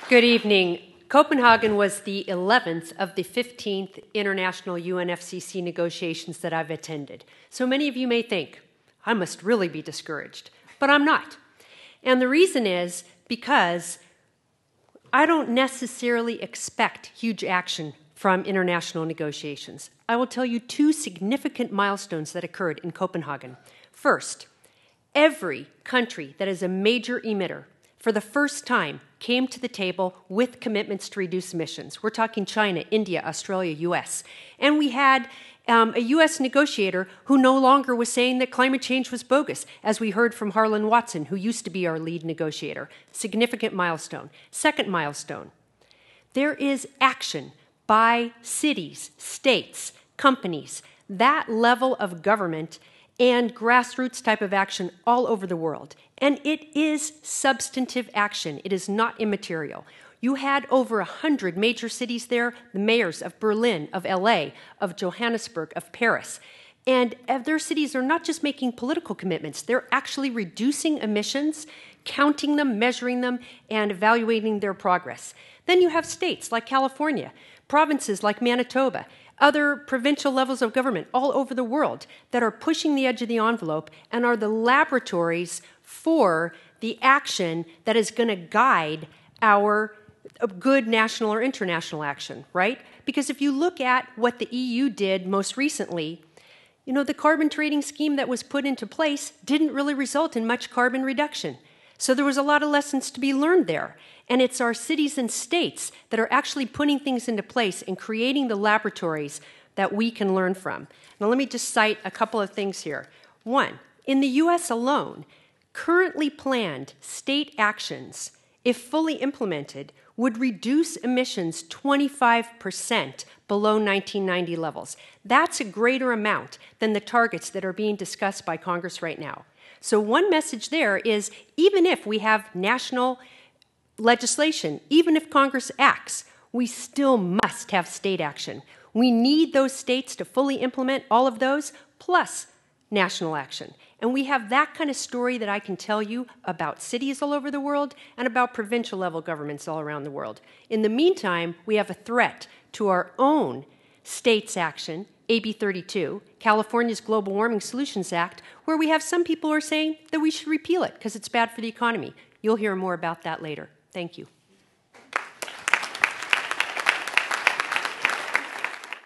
Good evening. Copenhagen was the 11th of the 15th international UNFCCC negotiations that I've attended. So many of you may think, I must really be discouraged, but I'm not. And the reason is because I don't necessarily expect huge action from international negotiations. I will tell you two significant milestones that occurred in Copenhagen. First, every country that is a major emitter for the first time came to the table with commitments to reduce emissions. We're talking China, India, Australia, US. And we had a US negotiator who no longer was saying that climate change was bogus, as we heard from Harlan Watson, who used to be our lead negotiator. Significant milestone. Second milestone, there is action by cities, states, companies, that level of government and grassroots type of action all over the world. And it is substantive action. It is not immaterial. You had over 100 major cities there, the mayors of Berlin, of LA, of Johannesburg, of Paris. And their cities are not just making political commitments, they're actually reducing emissions, counting them, measuring them, and evaluating their progress. Then you have states like California, provinces like Manitoba, other provincial levels of government all over the world that are pushing the edge of the envelope and are the laboratories for the action that is going to guide our good national or international action, right? Because if you look at what the EU did most recently, you know, the carbon trading scheme that was put into place didn't really result in much carbon reduction. So there was a lot of lessons to be learned there. And it's our cities and states that are actually putting things into place and creating the laboratories that we can learn from. Now, let me just cite a couple of things here. One, in the US alone, currently planned state actions, if fully implemented, would reduce emissions 25% below 1990 levels. That's a greater amount than the targets that are being discussed by Congress right now. So one message there is, even if we have national legislation, even if Congress acts, we still must have state action. We need those states to fully implement all of those, plus national action. And we have that kind of story that I can tell you about cities all over the world and about provincial level governments all around the world. In the meantime, we have a threat to our own states' action, AB 32, California's Global Warming Solutions Act, where we have some people who are saying that we should repeal it because it's bad for the economy. You'll hear more about that later. Thank you.